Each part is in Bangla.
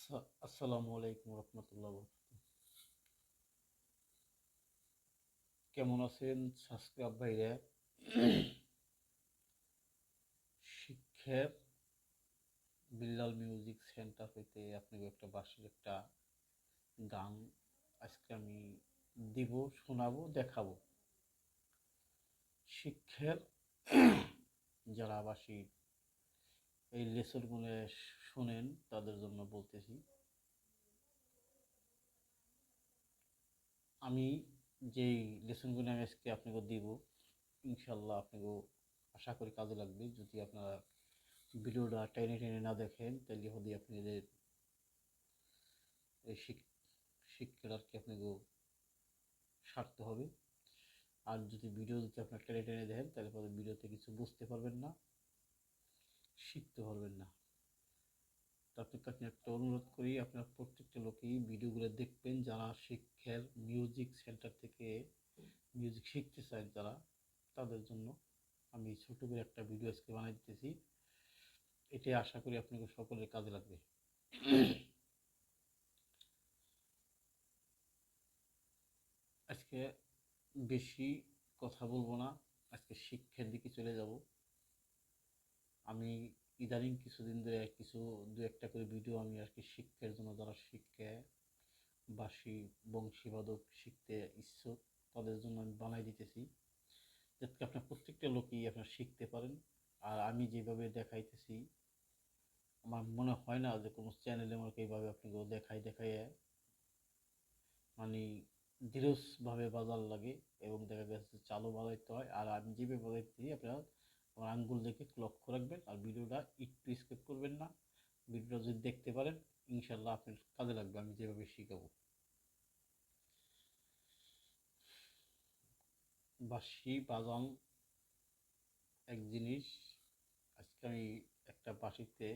আসসালামু আলাইকুম রহমতুল্লাহ। কেমন আছেন সাবস্ক্রাইব ভাইরা? শিক্ষার বিল্লাল মিউজিক সেন্টার হইতে আপনাকে একটা বার্ষিক একটা গান আজকে আমি দিব, শোনাবো, দেখাবো। শিক্ষার যারা আবাসিক এই লেসনগুলো শোনেন তাদের জন্য বলতেছি। আমি যেই লেসনগুলো আমি আজকে আপনাকে দিব, ইনশাল্লাহ আপনাকে আশা করি কাজে লাগবে। যদি আপনারা ভিডিওটা টেনে টেনে না দেখেন তাহলে হলে আপনাদের এই শিক্ষাটা আর কি আপনাকে সারতে হবে। আর যদি ভিডিও যদি আপনার টেনে টেনে দেখেন তাহলে পরে ভিডিওতে কিছু বুঝতে পারবেন না, শিখতে পারবেন না। তো আপনার কাছে একটা অনুরোধ করি, আপনার প্রত্যেকটা লোকই ভিডিওগুলো দেখবেন যারা শিক্ষার মিউজিক সেন্টার থেকে মিউজিক শিখতে চায় যারা, তাদের জন্য আমি ছোট করে একটা ভিডিও আজকে বানাই দিতেছি। এটাই আশা করি আপনাকে সকলের কাজে লাগবে। আজকে বেশি কথা বলবো না, আজকে শিক্ষার দিকে চলে যাব। আমি ইদানিং কিছুদিন ধরে কিছু দু একটা করে ভিডিও আমি আর কি শিক্ষার জন্য, যারা শিক্ষা বাঁশি বংশীবাদক শিখতে ইচ্ছুক তাদের জন্য আমি বানাই দিতেছি, যাতে আপনার প্রত্যেকটা লোকই আপনার শিখতে পারেন। আর আমি যেভাবে দেখাইতেছি, আমার মনে হয় না যে কোনো চ্যানেলে আমাকে এইভাবে আপনাকে দেখাই মানে ধীরজভাবে বাজার লাগে এবং দেখা গেছে চালু বাজাইতে হয়। আর আমি যেভাবে বাজাইতেছি আপনারা আমার আঙ্গুল দেখে লক্ষ্য রাখবেন, আর ভিডিওটা একটু স্কিপ করবেন না। ভিডিওটা যদি দেখতে পারেন ইনশাল্লাহ আপনার কাজে লাগবে আমি যেভাবে শিখাবো। বাঁশি বাজান এক জিনিস, আজকে আমি একটা বাঁশিতে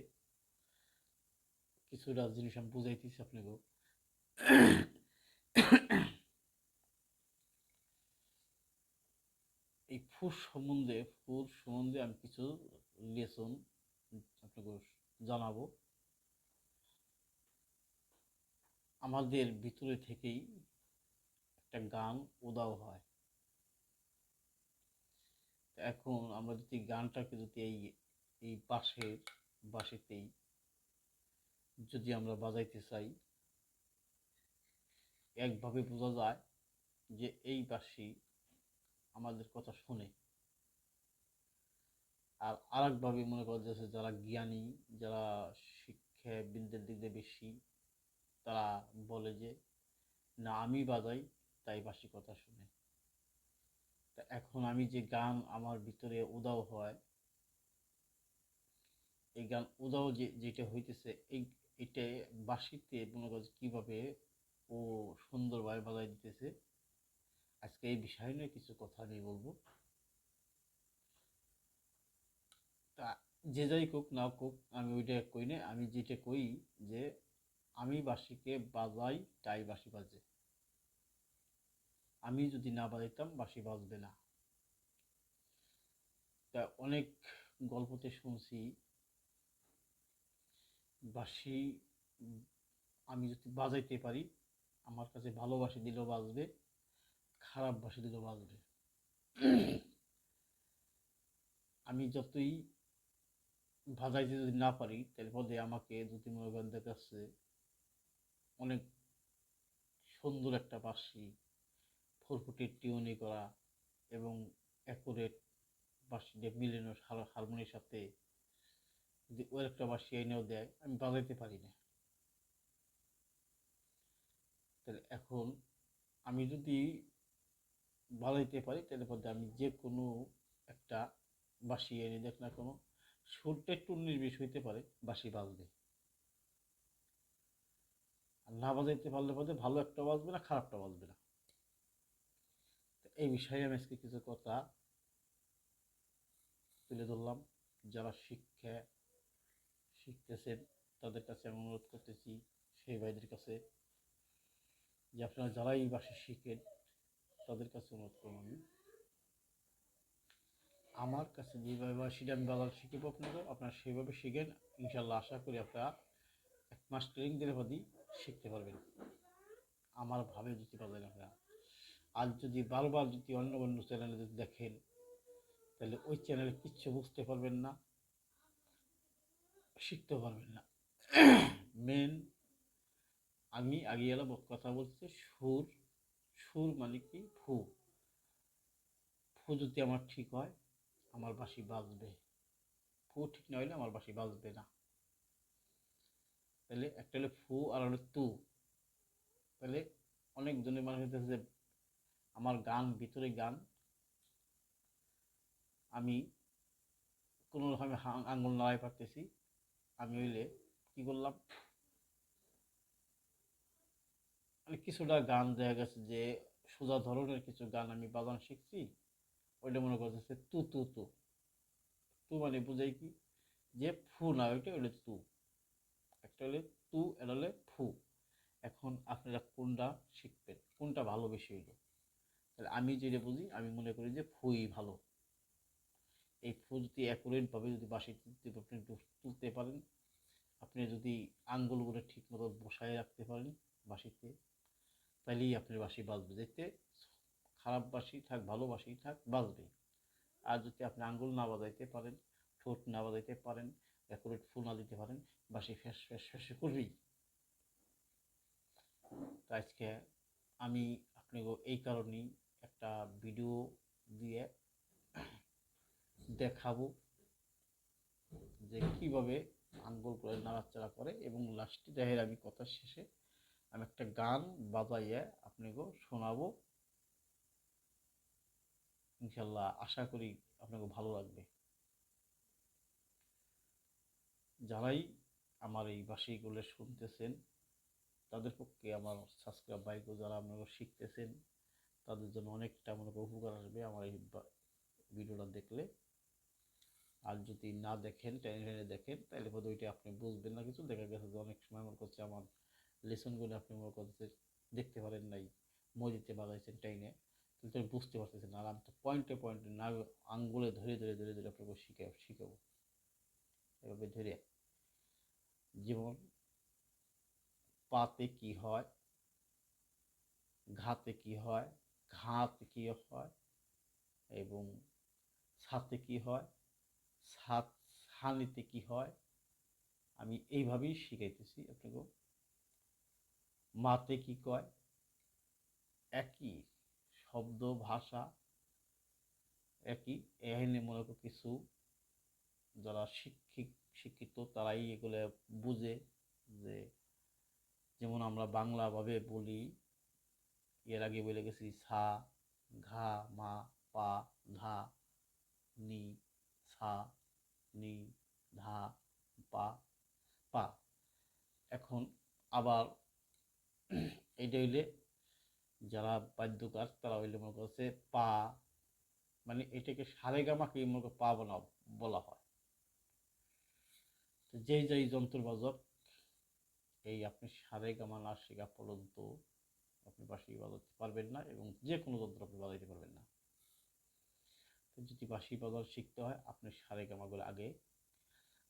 কিছুটা জিনিস আমি বুঝাইতেছি আপনাকে। এই ফুল সম্বন্ধে আমি কিছু লেসন আপনাকে জানাবো। আমাদের ভিতরে থেকেই একটা গান উদাও হয়। এখন আমরা যদি গানটাকে যদি এই বাঁশিতেই যদি আমরা বাজাইতে চাই, একভাবে বোঝা যায় যে এই বাঁশি আমাদের কথা শুনে। আর আরেকভাবে মনে করা যাচ্ছে যারা জ্ঞানী, যারা শিক্ষাবিদদের দিক দিয়ে বেশি, তারা বলে যে না আমি বাজাই তাই বাঁশি কথা শুনে। তা এখন আমি যে গান আমার ভিতরে উদাও হয়, এই গান উদাও যেটা হইতেছে এটা বাঁশিতে মনে করছে কিভাবে ও সুন্দরভাবে বাজাই দিতেছে। আজকে এই বিষয় নিয়ে কিছু কথা আমি বলবো। তা যে যাই কোক না কোক আমি ওইটা কই না, আমি যেটা কই যে আমি বাঁশিকে বাজাই তাই বাঁশি বাজে। আমি যদি না বাজাইতাম বাঁশি বাজবে না। তা অনেক গল্পতে শুনছি বাঁশি আমি যদি বাজাইতে পারি, আমার কাছে ভালো বাঁশি দিলেও বাজবে, খারাপ বাঁশি দিলেও বাজবে। আমি যতই বাজাইতে যদি না পারি তাহলে পদে আমাকে যদি মনে করেন দেখাচ্ছে অনেক সুন্দর একটা বাঁশি, ফুরফুটি টিউনি করা এবং অ্যাকুরেট বাঁশি দিয়ে মিলানো হারমোনির সাথে যদি ওর একটা বাঁশি এনেও দেয়, আমি বাজাইতে পারি না। তাহলে এখন আমি যদি বাজাইতে পারি তাহলে পরে আমি যে কোনো একটা বাঁশি এনে দেখ না কোনো সুরটা একটু 19-20 হইতে পারে, বাঁশি বাজবে। আর না বাজাইতে পারলে পরে ভালো একটা বাজবে না, খারাপটা বাজবে না। এই বিষয়ে আমি আজকে কিছু কথা তুলে ধরলাম। যারা শিখতেছেন তাদের কাছে আমি অনুরোধ করতেছি, সেই ভাইদের কাছে, যে আপনারা যারা এই বাসে শিখেন তাদের কাছে অনুরোধ করুন আমি, আমার কাছে যেভাবে বাসিটা আমি বাজার শিখবো আপনারা সেইভাবে শিখেন। ইনশাল্লাহ আশা করি আপনারা 1 মাস ট্রেনিং দিলে বাদই শিখতে পারবেন। আমার ভাবে যদি পারবেন আপনারা। আর যদি বারবার যদি অন্য অন্য চ্যানেলে যদি দেখেন, তাহলে ওই চ্যানেলে কিচ্ছু বুঝতে পারবেন না, শিখতে পারবেন না। মেন আমি আগে এলাম কথা বলতে সুর। সুর মানে কি? ফু। ফু যদি আমার ঠিক হয়, আমার বাঁশি বাজবে। ফু ঠিক না হলে আমার বাঁশি বাজবে না। তাহলে একটা হলো ফু আর হলো তু। তাহলে অনেকজনের মানুষ হইতেছে যে আমার গান ভিতরে গান, আমি কোনো রকমে আঙুল নাড়াই পারতেছি, আমি হইলে কি করলাম, মানে কিছুটা গান দেখা গেছে যে সোজা ধরনের কিছু গান আমি বাজানো শিখছি, ওইটা মনে করতেছে তু তু তু। তু মানে বুঝাই কি? যে ফু না, ওইটা হইলে তু। একটা হলে তু, এটা হলে ফু। এখন আপনারা কোনটা শিখবেন, কোনটা ভালো বেশি হইল? তাহলে আমি যেটা বুঝি, আমি মনে করি যে ফুই ভালো। এই ফু যদি অ্যাকুরেটভাবে যদি বাঁশি আপনি তুলতে পারেন, আপনি যদি আঙ্গুলগুলো ঠিক মতো বসায় রাখতে পারেন বাঁশিতে, তাহলেই আপনার বাঁশি বাজবে। যেতে খারাপ বাঁশি থাক, ভালো বাঁশি থাক, বাজবে। আর যদি আপনি আঙ্গুল না বাজাইতে পারেন, ঠোঁট না বাজাইতে পারেন, অ্যাকুরেট ফু না দিতে পারেন, বাঁশি ফ্যাস ফ্যাস ফ্যাস করবেই। তো আজকে আমি আপনাকে এই কারণেই একটা ভিডিও দিয়ে দেখাবো যে কিভাবে আঙ্গুল করে নাড়াচাড়া করে, এবং লাস্টে দেখেন আমি কথা শেষে আমি একটা গান বাজাইয়ে আপনাকে শোনাবো। ইনশাল্লাহ আশা করি আপনাকে ভালো লাগবে। যারাই আমার এই বাঁশিগুলো শুনতেছেন, তাদের পক্ষে আমার সাবস্ক্রাইব বাইকও যারা আপনারা শিখতেছেন, তাদের জন্য অনেকটা মনে করো উপকার আসবে আমার এই ভিডিওটা দেখলে। আর যদি না দেখেন, টেনে টেনে দেখেন, তাহলে বোধ ওইটা আপনি বুঝবেন না কিছু। দেখা গেছে যে অনেক সময় মনে করছে আমার লেসনগুলো আপনি মনে করছে দেখতে পারেন নাই, মসজিদে বাজাইছেন টাইনে, কিন্তু আমি বুঝতে পারতেছেন। আর আমি তো পয়েন্টে পয়েন্টে না, আঙ্গুলে ধরে ধরে ধরে ধরে আপনাকে শিখাবো এভাবে ধরে। যেমন পাতে কি হয়, ঘাতে কি হয়, ঘাতে কি হয়, এবং ছাতে কি হয়, ছাত ছানিতে কি হয়, আমি এইভাবেই শিখাইতেছি আপনাকে। মাতে কি কয়, একই শব্দ ভাষা একই। এখানে মনে করো কিছু যারা শিক্ষিত তারাই এগুলো বুঝে, যে যেমন আমরা বাংলা ভাবে বলি, এর আগে বলে গেছি সা, ঘা, মা, পা, ধা, নি, সা, নি, ধা, পা, পা। এখন আবার এইটা হইলে যারা বাদ্যকার তারা হইলে মনে করছে পা, মানে এটাকে সারেগামাকে মনে করো পা বলা হয়। তো যেই যেই যন্ত্রবাজক, এই আপনি সারেগামা না শেখা পর্যন্ত আপনি বাঁশি বাজাতে পারবেন না, এবং যে কোনো যন্ত্র আপনি বাজাইতে পারবেন না। তো যদি বাঁশি বাজার শিখতে হয়, আপনি সারেগামাগুলো আগে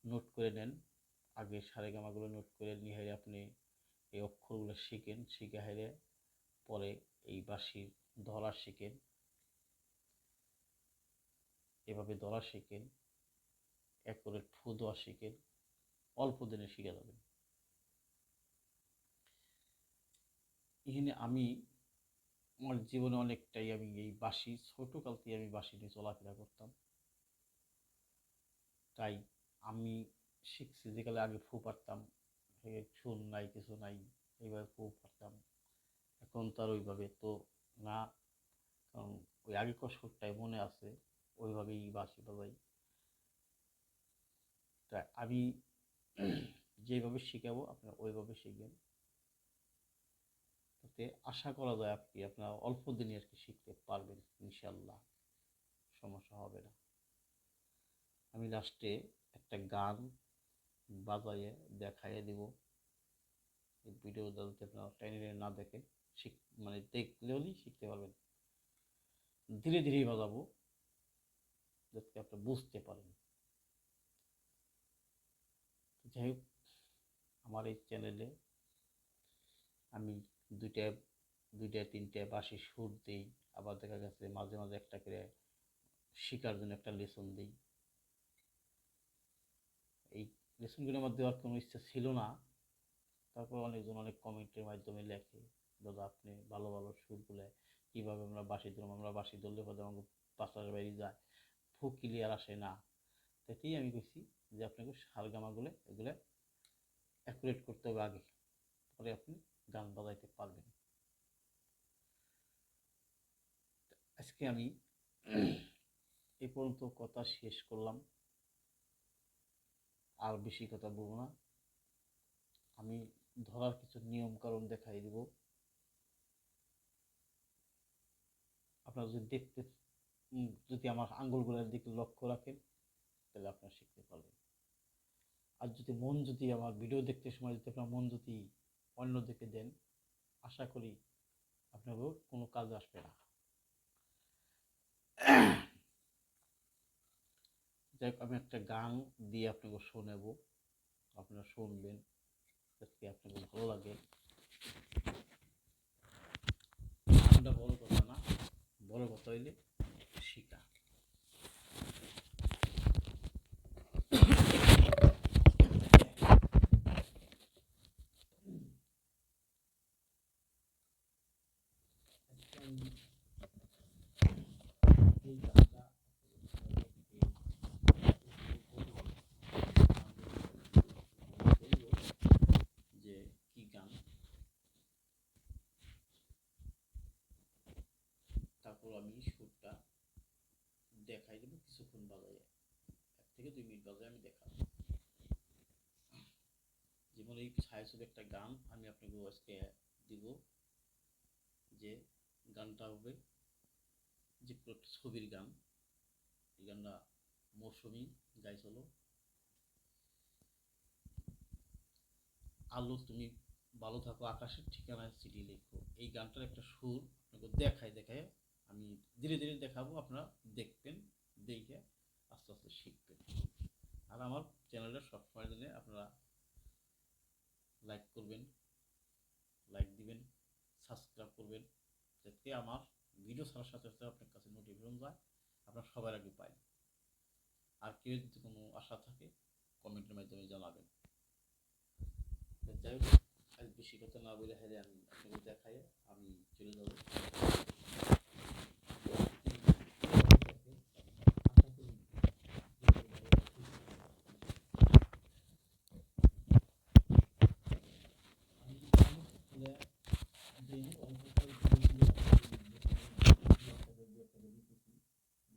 নোট করে নেন। আগে সারেগামাগুলো নোট করে নিয়ে হেরে আপনি এই অক্ষরগুলো শিখেন, শিখে হেরে পরে এই বাঁশির ধরা শিখেন। এভাবে ধরা শিখেন, এক করে ফু দেওয়া শিখেন, অল্প দিনে শিখে যাবেন। এখানে আমি আমার জীবনে অনেকটাই আমি এই বাঁশি ছোটকাল থেকে আমি বাঁশি নিয়ে চলাফেরা করতাম। তাই আমি শিখছি যেকালে আগে ফু পারতাম, সুর নাই কিছু নাই, এইভাবে ফু পারতাম। এখন তার ওইভাবে তো না, কারণ ওই আগেকার সুরটাই মনে আছে, ওইভাবেই বাঁশি বাজাই। তাই আমি যেভাবে শিখাবো আপনারা ওইভাবে শিখবেন। তাতে আশা করা যায় আপনি আপনারা অল্প দিনে আর কি শিখতে পারবেন ইনশাল্লাহ, সমস্যা হবে না। আমি লাস্টে একটা গান বাজাইয়ে দেখাইয়ে দিব। এই ভিডিও যাতে আপনারা টেনে টেনে না দেখেন, মানে দেখলে হলেই শিখতে পারবেন। ধীরে ধীরে বাজাবো যাতে আপনি বুঝতে পারেন। যাই হোক, আমার এই চ্যানেলে আমি দুইটা দুইটা তিনটা বাঁশি সুর দিই, আবার দেখা গেছে মাঝে মাঝে একটা করে শেখার জন্য একটা লেসন দিই। এই লেসনগুলো আমার দেওয়ার কোনো ইচ্ছা ছিল না, তারপর অনেকজন অনেক কমেন্টের মাধ্যমে লেখে, দাদা আপনি ভালো ভালো সুরগুলো কীভাবে আমরা বাঁশি ধরলাম, আমরা বাঁশি ধরলে পরে আমাকে পাশার বাইরে যায়, খুব ক্লিয়ার আসে না। তাতেই আমি কইছি যে আপনাকে সারগামাগুলো এগুলো অ্যাকুরেট করতে হবে আগে, পরে আপনি গান বাজাইতে পারবেন। আজকে আমি এই পর্যন্ত কথা শেষ করলাম, আর বেশি কথা বলবো না। আমি ধরার কিছু নিয়ম কারণ দেখাই দিব, আপনারা যদি যদি আমার আঙ্গুলগুলোর দিকে লক্ষ্য রাখেন তাহলে আপনারা শিখতে পারবেন। আর যদি আমার ভিডিও দেখতে সময় যদি আপনার মন যদি অন্য দিকে দেন, আশা করি আপনারও কোনো কাজ আসবে না। যাই হোক, আমি একটা গান দিয়ে আপনাকে শোনাবো, আপনারা শুনবেন, যাতে আপনাকে ভালো লাগে। গানটা বড় কথা না, বড় কথা হইলে শিখা। এই গানটা যে কি গান, তারপর আমি সুরটা দেখাই দেবো, কিছুক্ষণ বাজাই, 1 থেকে 2 মিনিট বাজাই আমি দেখাবো। যেমন এই ছায়াছবি একটা গান আমি আপনাকে আজকে দিব, যে গানটা হবে যে ছবির গান। এই গানটা মৌসুমী গাইছিল, আলো তুমি ভালো থাকো আকাশের ঠিকানায় চিঠি লেখো। এই গানটার একটা সুর আপনাকে দেখায় আমি ধীরে ধীরে দেখাবো, আপনারা দেখবেন, দেখে আস্তে আস্তে শিখবেন। আর আমার চ্যানেলটা সবসময় জন্য আপনারা লাইক করবেন, লাইক দিবেন, সাবস্ক্রাইব করবেন, যাতে আমার ভিডিও ছাড়ার সাথে সাথে আপনার কাছে নোটিফিকেশন যায়, আপনারা সবার আগে পাই। আর কেউ যদি কোনো আশা থাকে কমেন্টের মাধ্যমে জানাবেন। যাই হোক, আজ বেশি কথা না বলে হেরে আমি আপনাকে দেখাই আমি চলে যাবো।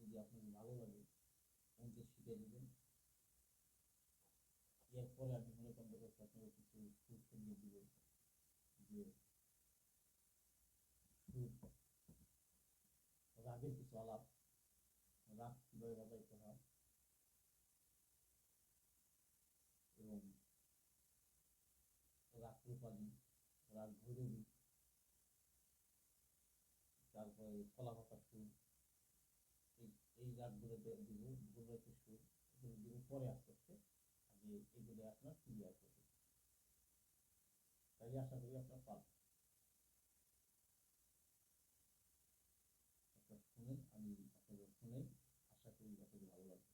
যদি আপনার ভালো লাগে আমাকে শিখে দেবেন, এরপরে আমি মনে করতে করতে আপনাকে কিছু সুর শুনিয়ে দিব, যে রাগের কিছু আলাপ, রাগ কীভাবে বাজাইতে হয়, এবং রাগ রূপালী, রাগ ভৈরবী, তারপরে কলা পাতার সুর, এই রাগগুলো দিব, গুলোতে সুর এগুলো দিব পরে আস্তে আস্তে, আগে এগুলো আপনার ক্লিয়ার করবে, তাই আশা করি আপনার পারবেন। শুনেন, আমি আপনাদের শুনে আশা করি আপনাদের ভালো লাগবে।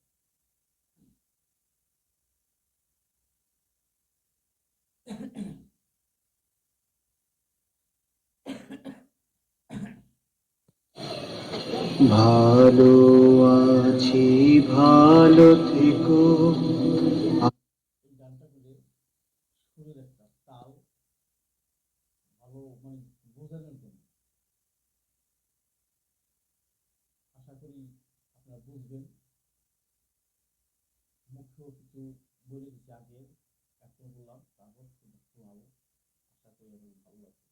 ভালো আছি, ভালো থেকো। এই গানটা করে সুরের একটা তাল ভালো বোঝানোর জন্য, আশা করি আপনারা বুঝবেন। মুখ্য কিছু বলে দিচ্ছি আগে, এখন বললাম, তারপর শোনাবো, আশা করি আপনাদের ভালো লাগবে।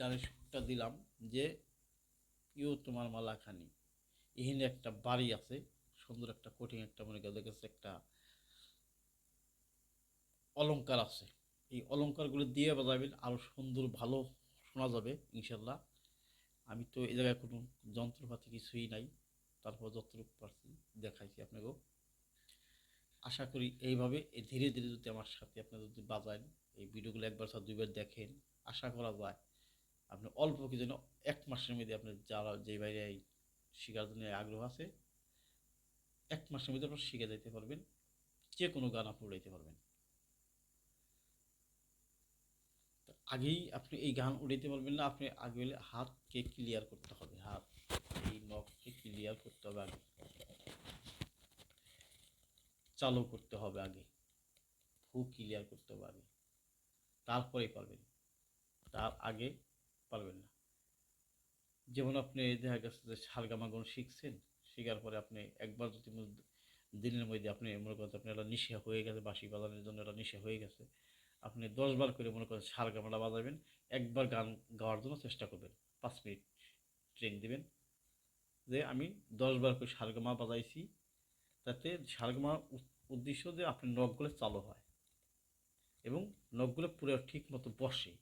গানের সুরটা দিলাম যে ইউ তোমার মালাখানি, এখানে একটা বাড়ি আছে, সুন্দর একটা কঠিন একটা মনে করে দেখেছে একটা অলংকার আছে। এই অলংকারগুলো দিয়ে বাজাবেন, আরও সুন্দর ভালো শোনা যাবে ইনশাল্লাহ। আমি তো এই জায়গায় কোনো যন্ত্রপাতি কিছুই নাই, তারপর যতটুকু পারছি দেখাইছি আপনাকেও। আশা করি এইভাবে ধীরে ধীরে যদি আমার সাথে আপনারা যদি বাজান, এই ভিডিওগুলো একবার 2বার দেখেন, আশা করা যায় আপনি অল্প কিছু যেন 1 মাসের মধ্যে আপনার যারা যে বাইরে শেখার জন্য আগ্রহ আছে, 1 মাসের মধ্যে আপনার শিখে যেতে পারবেন, যে কোনো গান আপনি উড়াইতে পারবেন। আগেই আপনি এই গান উড়াইতে পারবেন না, আপনি আগে হলে হাতকে ক্লিয়ার করতে হবে, হাত এই নখকে ক্লিয়ার করতে হবে, আগে চালু করতে হবে, আগে ফু ক্লিয়ার করতে হবে আগে, তারপরেই পারবেন, তার আগে পারবেন না। যেমন আপনি দেখা গেছে যে সারগামাগন শিখছেন, শেখার পরে আপনি একবার যদি দিনের মধ্যে আপনি মনে করেন আপনি একটা নিশা হয়ে গেছে, বাঁশি বাজানোর জন্য একটা নিশা হয়ে গেছে, আপনি 10বার করে মনে করেন সারগামাটা বাজাবেন, একবার গান গাওয়ার জন্য চেষ্টা করবেন, 5 মিনিট ট্রেন দিবেন যে আমি 10বার করে সারগামা বাজাইছি, তাতে সারগামার উদ্দেশ্য যে আপনার নখগুলো চালু হয় এবং নখগুলো পুরো ঠিক মতো বসে,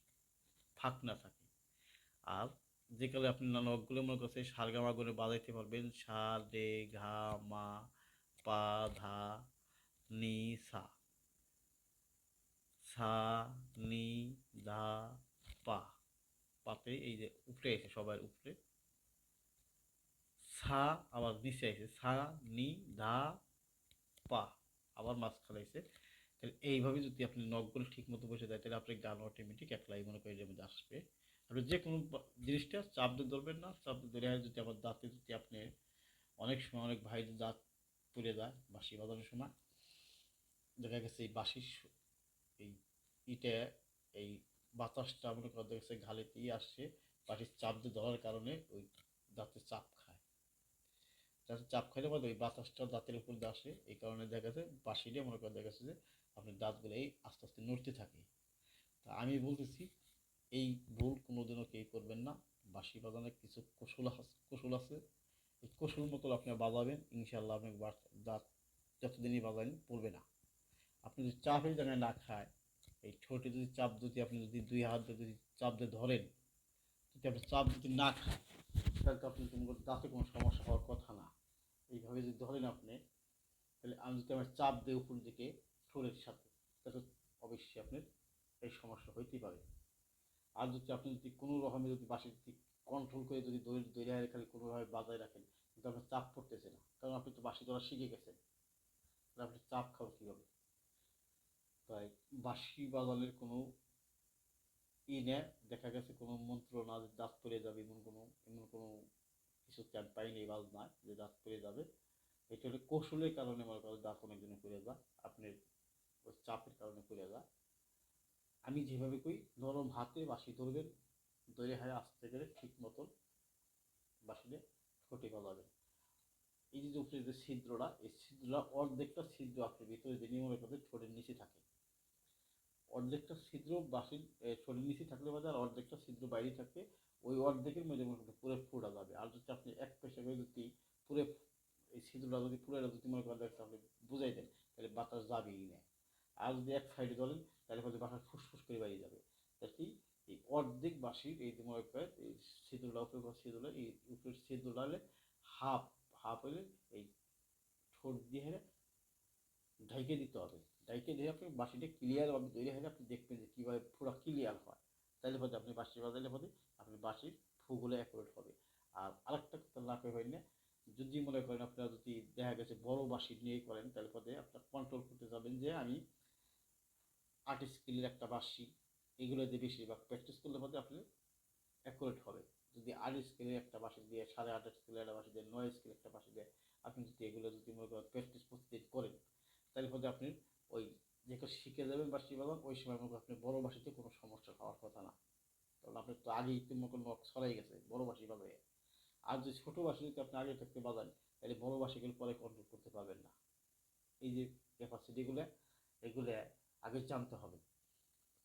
ফাঁক না থাকে। আর যে কালে আপনি নখগুলো মনে করছে সারগামা করে বাজাইতে পারবেন, সা রে ঘা মা পা ধা নি সা, সা নি ধা পা, পাতে এই যে উপরে এসে সবার উপরে সা, আবার নিচে আইছে সা নি ধা পা, আবার মাঝখানে আইছে। তাহলে এইভাবে যদি আপনি নখগুলো ঠিক মতো বসে যায়, তাহলে আপনি গান অটোমেটিক একলাই মনে করেন যে মধ্যে আসবে। আপনি যে কোনো জিনিসটা চাপ দিয়ে ধরবেন না, চাপ দিয়ে ধরে যদি আবার দাঁতে যদি আপনি অনেক সময় অনেক ভাই দাঁত পড়ে যায় বাঁশি বাজানোর সময়, দেখা গেছে এই বাঁশির এই ইটে এই বাতাসটা মনে করা দেখা গেছে ঘালেতেই আসছে, বাঁশির চাপ দিয়ে ধরার কারণে ওই দাঁতে চাপ খায়, দাঁতে চাপ খাইলে পরে ওই বাতাসটা দাঁতের উপর দিয়ে আসে, এই কারণে দেখা গেছে বাঁশি দিয়ে মনে করা দেখা গেছে যে আপনার দাঁতগুলো এই আস্তে আস্তে নড়তে থাকে। তা আমি বলতেছি এই ভুল কোনোদিনও কেউ করবেন না। বাঁশি বাজানোর কিছু কৌশল আছে, এই কৌশল মতো আপনি বাজাবেন, ইনশাল্লাহ আপনি দাঁত যতদিনই বাজাবেন পড়বে না। আপনি যদি চাপের জায়গায় না খায়, এই ঠোঁটে যদি চাপ যদি আপনি যদি 2 হাত দিয়ে যদি চাপ দিয়ে ধরেন, যদি আপনি চাপ যদি না খায়, তাহলে তো আপনি কোনো দাঁতে কোনো সমস্যা হওয়ার কথা না। এইভাবে যদি ধরেন আপনি, তাহলে আমি যদি আমার চাপ দিই উপর দিকে ঠোঁটের সাথে, তাহলে অবশ্যই আপনার এই সমস্যা হইতেই পারে। আর যদি আপনি যদি কোনো রকমে যদি বাঁশি যদি কন্ট্রোল করে যদি দৈরে হারে খালি কোনোভাবে বাজায় রাখেন, কিন্তু আপনার চাপ পড়তেছে না, কারণ আপনি তো বাঁশি ধরা শিখে গেছেন, তাহলে আপনি চাপ খাবেন কীভাবে? তাই বাঁশি বাজানোর কোনো নেই, দেখা গেছে কোনো মন্ত্র না যে দাঁত পড়ে যাবে, এমন কোনো কিছু চাপ পাইনি বাজ না যে দাঁত পড়ে যাবে। এটা হলে কৌশলের কারণে মনে করেন দাঁত অনেক দিনে পড়ে যায়, আপনার ওই চাপের কারণে পড়ে যায়। আমি যেভাবে কই, নরম হাতে বাঁশি ধরবেন, ধরে হারে আস্তে করে ঠিক মতন বাঁশিতে ঠোঁটে বাজাবেন। এই যে উপরে যে ছিদ্রটা, এই ছিদ্রটা অর্ধেকটা ছিদ্র আপনার ভিতরে যে নিয়মের কথা ঠোঁটের নিচে থাকে, অর্ধেকটা ছিদ্র বাঁশির ঠোঁটের নিচে থাকলে বাজে, আর অর্ধেকটা ছিদ্র বাইরে থাকবে, ওই অর্ধেকের মধ্যে মনে করতে পুরো ফোড়া যাবে। আর যদি আপনি এক পেশা করে যদি পুরো এই ছিদ্রটা যদি পুরো যদি মনে করেন আপনি বুঝাই দেন, তাহলে বাতাস যাবেই না। আর যদি এক সাইডে ধরেন, তাহলে হয়তো বাতাস ফুসফুস করে বাইরে যাবে। তাই কি এই অর্ধেক বাঁশির এই যে মনে করেন এই ছিদ্রটা উপরে ছিদ্রটা, এই উপরের ছিদ্রটা হলে হাফ হাফ হলে এই ঠোঁট দিয়ে ঢাইকে দিতে হবে। ঢাইকে দিয়ে আপনি বাঁশিটা ক্লিয়ারভাবে তৈরি হলে আপনি দেখবেন যে কীভাবে পুরো ক্লিয়ার হয়, তাহলে পরে আপনি বাঁশি বাজাইলে পরে আপনি বাঁশির ফুগুলো অ্যাকুরেট হবে। আর আরেকটা কথা না করে হয় না, যদি মনে করেন আপনারা যদি দেখা গেছে বড় বাঁশি নিয়ে করেন, তাহলে পরে আপনার কন্ট্রোল করতে যাবেন যে আমি 8 স্কেলের একটা বাঁশি, এগুলো দিয়ে বেশিরভাগ প্র্যাকটিস করলে পরে আপনি অ্যাকুরেট হবে। যদি 8 স্কেলের একটা বাঁশি দিয়ে, 8.5 স্কেলের একটা বাঁশি দিয়ে, 9 স্কেলের একটা বাঁশি দিয়ে আপনি যদি এগুলো যদি মনে করেন প্র্যাকটিস প্রতিদিন করেন, তাহলে পরে আপনি ওই যেটা শিখে যাবেন বাঁশি বাজান, ওই সময় মনে করেন আপনি বড় বাঁশিতে কোনো সমস্যা হওয়ার কথা না, কারণ আপনার তো আগেই মনে করেন নখ ছড়াই গেছে বড় বাঁশি বাজায়। আর যদি ছোটো বাঁশি যদি আপনি আগে থাকতে বাজান, তাহলে বড় বাঁশিগুলো পরে কন্ট্রোল করতে পারবেন না। এই যে ক্যাপাসিটিগুলো, এগুলো আগে জানতে হবে।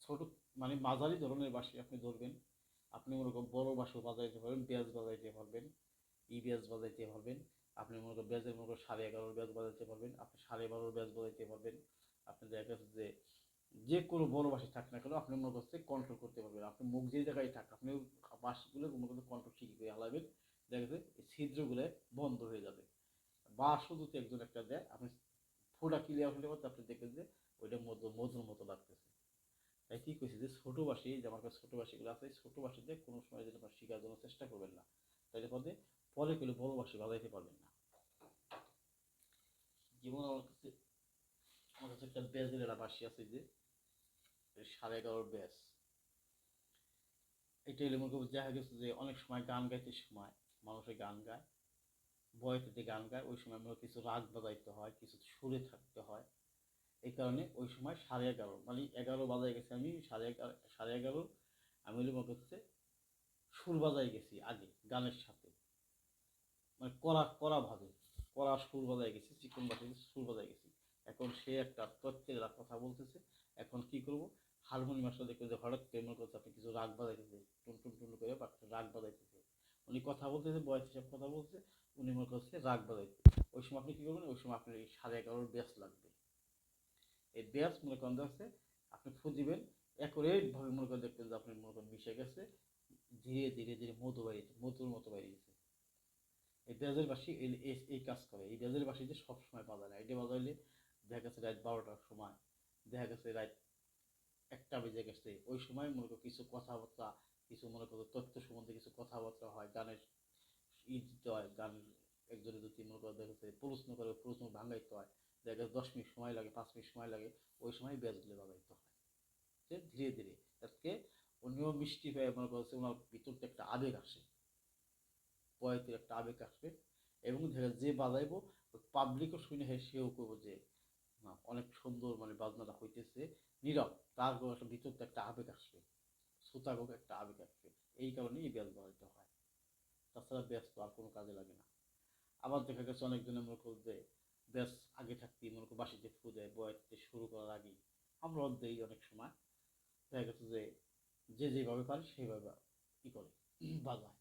ছোট মানে মাঝারি ধরনের বাঁশি আপনি ধরবেন, আপনি মনে করেন বড় বাঁশও বাজাইতে পারবেন, ব্যাস বাজাইতে পারবেন, ব্যাস বাজাইতে পারবেন। আপনি মনে করেন ব্যাসের মনে করেন 11.5 ব্যাস বাজাইতে পারবেন, আপনি 12.5 ব্যাস বাজাইতে পারবেন। আপনি দেখা যাচ্ছে যে যে কোনো বড় বাঁশি থাক না কেন আপনি মনে করছে কন্ট্রোল করতে পারবেন। আপনি মুখ যে জায়গায় থাক আপনি বাঁশিগুলো মনে করতে কন্ট্রোল ঠিকই করে হালাবেন, দেখা যাচ্ছে এই ছিদ্রগুলো বন্ধ হয়ে যাবে। বা শুধু তো একজন একটা দেয়, আপনি ফোটা ক্লিয়ার হলে পরে আপনি দেখবেন যে ওইটা মধুর মতো লাগতেছে। তাই কি কইছি যে ছোট বাঁশি, যে আমার কাছে ছোট বাঁশিগুলো আছে, ছোট বাঁশিতে কোনো সময় যেন আপনার শেখার জন্য চেষ্টা করবেন না, তাইলে পরে গেলে বড় বাঁশি বাজাইতে পারবেন না। যেমন আমার কাছে একটা ব্যাজের একটা বাঁশি আছে, যে 11.5 ব্যাস। এটা হলে মনে করবো দেখা গেছে যে অনেক সময় গান গাইতে সময় মানুষের গান গায়, বয়সেতে গান গায়, ওই সময় আমরা কিছু রাগ বাজাইতে হয়, কিছু সুরে থাকতে হয়। এই কারণে ওই সময় 11.5 মানে 11 বাজায় গেছে, আমি 11.5 আমি হলে মনে করছে সুর বাজাই গেছি আগে গানের সাথে, মানে কড়া কড়া ভাবে কড়া সুর বাজাই গেছি, চিকন বাজাই সুর বাজাই গেছি। এখন সে একটা প্রত্যেক কথা বলতেছে, এখন কি করব, হারমোনিয়ামের সাথে দেখবে যে হঠাৎ করে মনে করছে আপনি কিছু রাগ বাজাইতেছে, টুন টুন টুন করে বা রাগ বাজাইতেছে, উনি কথা বলতেছে বয়স হিসাব কথা বলছে, উনি মনে করছে রাগ বাজাইতে। ওই সময় আপনি কি করবেন, ওই সময় আপনার এই 11.5 ব্যাস লাগবে। এই ব্যাস মনে করেন হচ্ছে আপনি ফু দিবেন, অ্যাকুরেট ভাবে মনে করেন দেখবেন যে আপনি মনে করেন মিশে গেছে, ধীরে ধীরে ধীরে মধুর মতো বাইরে গেছে। এই ব্যাজের বাঁশি এই কাজ করে। এই ব্যাজের বাঁশিতে সবসময় বাজায় না, এটা বাজাইলে দেখা গেছে রাত 12টার সময়, দেখা গেছে রাত 1টা বেজে গেছে, ওই সময় মনে করো কিছু কথাবার্তা, কিছু মনে করো তথ্য সম্বন্ধে কিছু কথাবার্তা হয়, গানের দিতে হয়, গান একজনের যদি মনে করো দেখা যাচ্ছে প্রশ্ন করে প্রশ্ন ভাঙাইতে হয়, দেখা গেছে 10 মিনিট সময় লাগে, 5 মিনিট সময় লাগে, ওই সময় ব্যাজগুলো বাজাইতে হয়। যে ধীরে ধীরে আজকে উনিও মিষ্টি হয়ে মনে করছে ওনার ভিতর থেকে একটা আবেগ আসে, বয়সের একটা আবেগ আসবে, এবং যে বাজাইবো পাবলিকও শুনে সেও করবো যে না অনেক সুন্দর মানে বাজনাটা হইতেছে, নীরব, তার একটা ভিতর থেকে একটা আবেগ আসবে, শ্রোতাগো একটা আবেগ আসবে। এই কারণেই এই ব্যাস বাজাইতে হয়, তাছাড়া ব্যাস তো আর কোনো কাজে লাগে না। আবার দেখা গেছে অনেকজনের মনে করো যে ব্যাস আগে থাকতেই মনে করো বাঁশিতে ফু দেয় বয়সতে শুরু করার আগেই, আমরা দেই অনেক সময়, দেখা গেছে যে যে যেভাবে পারে সেইভাবে কি করে বাজায়।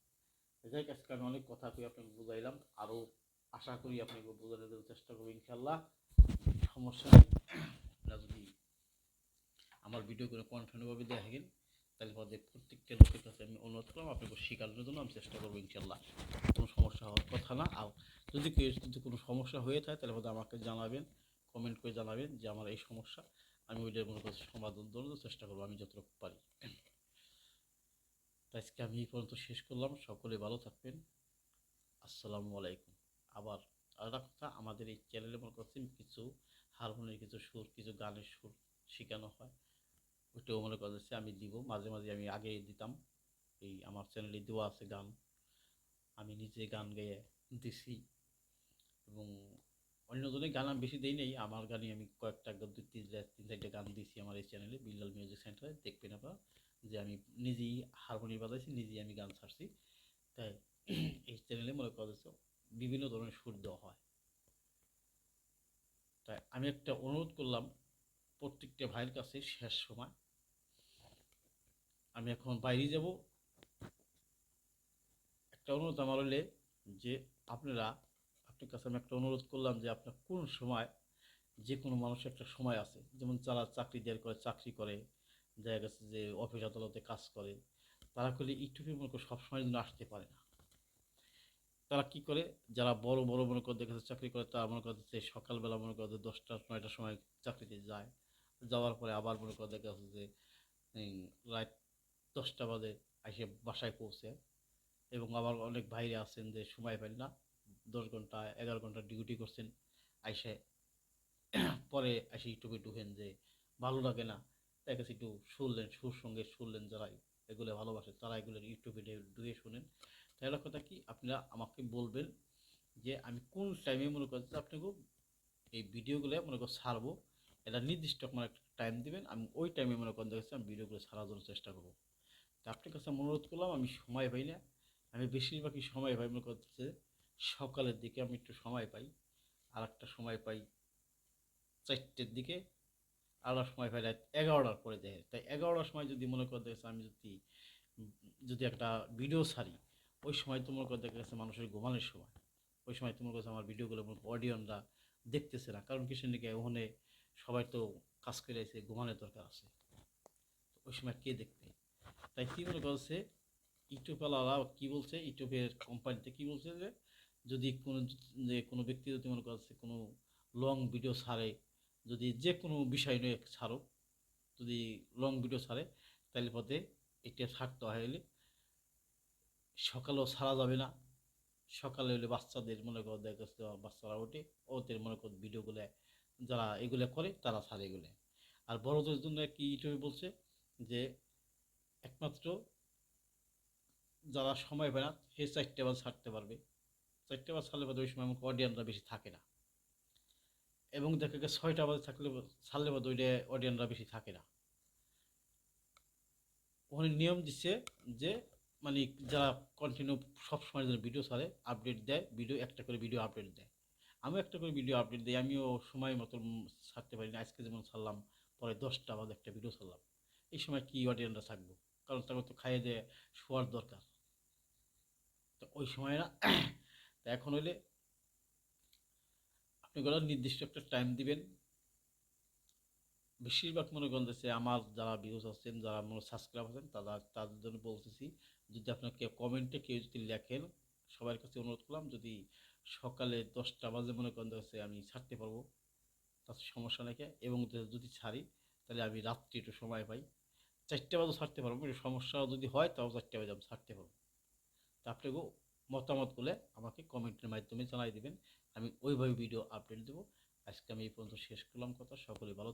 যাই হোক, আজকে আমি অনেক কথা কই আপনাকে বুঝাইলাম, আরও আশা করি আপনাকে বোঝানোর জন্য চেষ্টা করবো ইনশাল্লাহ, সমস্যা নেই। আপনারা যদি আমার ভিডিওগুলো কন্টিনিউভাবে দেখেন তাহলে পরে প্রত্যেকটা লোকের কাছে আমি অনুরোধ করলাম আপনাকে শেখানোর জন্য আমি চেষ্টা করবো ইনশাল্লাহ, কোনো সমস্যা হওয়ার কথা না। আর যদি কোনো সমস্যা হয়ে থাকে তাহলে পরে আমাকে জানাবেন, কমেন্ট করে জানাবেন যে আমার এই সমস্যা, আমি ওইটার মনে করছি সমাধান দেওয়ার চেষ্টা করবো আমি যতটুকু পারি। আজকে আমি এই পর্যন্ত শেষ করলাম, সকলে ভালো থাকবেন, আসসালামু আলাইকুম। আবার আরেকটা কথা, আমাদের এই চ্যানেলে মনে করছেন কিছু হারমোনিয়ামের কিছু সুর, কিছু গানের সুর শেখানো হয়, ওইটাও মনে করছে আমি দিব মাঝে মাঝে, আমি আগে দিতাম, এই আমার চ্যানেলে দেওয়া আছে গান, আমি নিজে গান গেয়ে দিছি, এবং অন্যজনের গান আমি বেশি দিই নেই, আমার গানই আমি কয়েকটা তিন চারটে গান দিয়েছি আমার এই চ্যানেলে বিল্লাল মিউজিক সেন্টারে, দেখবেন আপনারা যে আমি নিজেই হারমোনিয়াম বাজাইছি, নিজেই আমি গান ছাড়ছি। তাই এই চ্যানেলে মনে করা যাচ্ছে বিভিন্ন ধরনের সুর দেওয়া হয়। তাই আমি একটা অনুরোধ করলাম প্রত্যেকটা ভাইয়ের কাছে, শেষ সময় আমি এখন বাইরে যাব, একটা অনুরোধ আমার হলে যে আপনার কাছে আমি একটা অনুরোধ করলাম যে আপনার কোন সময়, যে কোনো মানুষের একটা সময় আছে, যেমন যারা চাকরি দেওয়ার করে চাকরি করে, দেখা গেছে যে অফিস আদালতে কাজ করে, তারা করলে একটু মনে করে সবসময় জন্য আসতে পারে না। তারা কি করে, যারা বড় বড় মনে করে দেখেছে চাকরি করে, তারা মনে করছে সকালবেলা মনে করে 10টা 9টার সময় চাকরিতে যায়, যাওয়ার পরে আবার মনে করে দেখা যাচ্ছে যে রাত 10টা বাজে এসে বাসায় পৌঁছে। এবং আবার অনেক ভাইরে আছেন যে সময় পান না, 10 ঘন্টা 11 ঘন্টা ডিউটি করছেন, আইসে পরে এসে ইউটিউবে ঢুকেন যে ভালো লাগে না, তাই কাছে একটু শুনলেন, সুর সঙ্গে শুনলেন, যারা এগুলো ভালোবাসে তারা এগুলো ইউটিউবে ঢুকে শুনেন। তাহলে কথা কি, আপনারা আমাকে বলবেন যে আমি কোন টাইমে মনে করছি আপনাকে এই ভিডিওগুলো মনে কর ছাড়বো, এটা নির্দিষ্ট আমার একটা টাইম দিবেন, আমি ওই টাইমে মনে করেন দেখছি আমি ভিডিওগুলো ছাড়ার জন্য চেষ্টা করবো। তা আপনার কাছে আমি অনুরোধ করলাম, আমি সময় পাই না, আমি বেশিরভাগই সময় পাই মনে করছে সকালের দিকে আমি একটু সময় পাই, আর একটা সময় পাই 4টের দিকে, আর সময় পাই রাত 11টার পরে দেখে। তাই 11টার সময় যদি মনে করে দেখছে আমি যদি যদি একটা ভিডিও ছাড়ি, ওই সময় তোমার কথা দেখা গেছে মানুষের ঘুমানোর সময়, ওই সময় তোমার কাছে আমার ভিডিওগুলো অডিয়েন্সরা দেখতেছে না, কারণ কিসের দিকে ওখানে সবাই তো কাজ করে আছে, ঘুমানোর দরকার আছে, ওই সময় কে দেখবে? তাই কী মনে করছে ইউটিউবওয়ালারা কী বলছে, ইউটিউবের কোম্পানিতে কী বলছে যদি কোনো ব্যক্তি যদি মনে করছে কোনো লং ভিডিও ছাড়ে, যদি যে কোনো বিষয় নিয়ে ছাড়ো, যদি লং ভিডিও ছাড়ে, তাহলে পথে এটা ছাড়তে হলে সকালেও ছাড়া যাবে না। সকালে হলে বাচ্চাদের মনে করো দেখা যাচ্ছে বাচ্চারা ওঠে, ওদের মনে করো ভিডিওগুলো যারা এগুলো করে তারা ছাড়ে এগুলো। আর বড়দের জন্য কি ইউটিউবে বলছে যে একমাত্র যারা সময় পায় না সে 4টে বাজে ছাড়তে পারবে। 4টে বাজে ছাড়লে বাদে ওই সময় আমাকে অডিয়েন্সরা বেশি থাকে না, এবং দেখা গেছে 6টা বাজে থাকলে ছাড়লে বাদে ওইটা অডিয়েন্সরা বেশি থাকে না। ওখানে নিয়ম দিচ্ছে যে মানে যারা কন্টিনিউ সবসময় যেন ভিডিও ছাড়ে, আপডেট দেয়, ভিডিও একটা করে ভিডিও আপডেট দেয়। আমিও একটা করে ভিডিও আপডেট দিই, আমিও সময় মতন ছাড়তে পারি না। আজকে যেমন ছাড়লাম, পরে 10টা বাজে একটা ভিডিও ছাড়লাম, এই সময় কি অডিয়েন্সরা থাকবো? কারণ তাকে তো খাইয়ে দিয়ে শোয়ার দরকার, তো ওই সময় না। তা এখন হইলে আপনি কোনো নির্দিষ্ট একটা টাইম দিবেন। বেশিরভাগ মনে করেন যে আমার যারা ভিউজ আছেন, যারা আমার সাবস্ক্রাইব আছেন, তাদের জন্য বলতেছি, যদি আপনার কেউ কমেন্টে কেউ যদি লেখেন, সবার কাছে অনুরোধ করলাম যদি সকালে 10টা বাজে মনে করেন হচ্ছে আমি ছাড়তে পারবো, তার সমস্যা নাকি, এবং যদি ছাড়ি তাহলে আমি রাত্রি একটু সময় পাই, 4টে বাজে ছাড়তে পারবো, একটু সমস্যা যদি হয় তাও 4টে বাজে আমি ছাড়তে পারবো। তা আপনাকেও মতামতগুলো আমাকে কমেন্টের মাধ্যমে জানাই দিবেন, আমি ওইভাবে ভিডিও আপডেট দেবো। আজকে আমি এই পর্যন্ত শেষ করলাম কথা, সকলে ভালো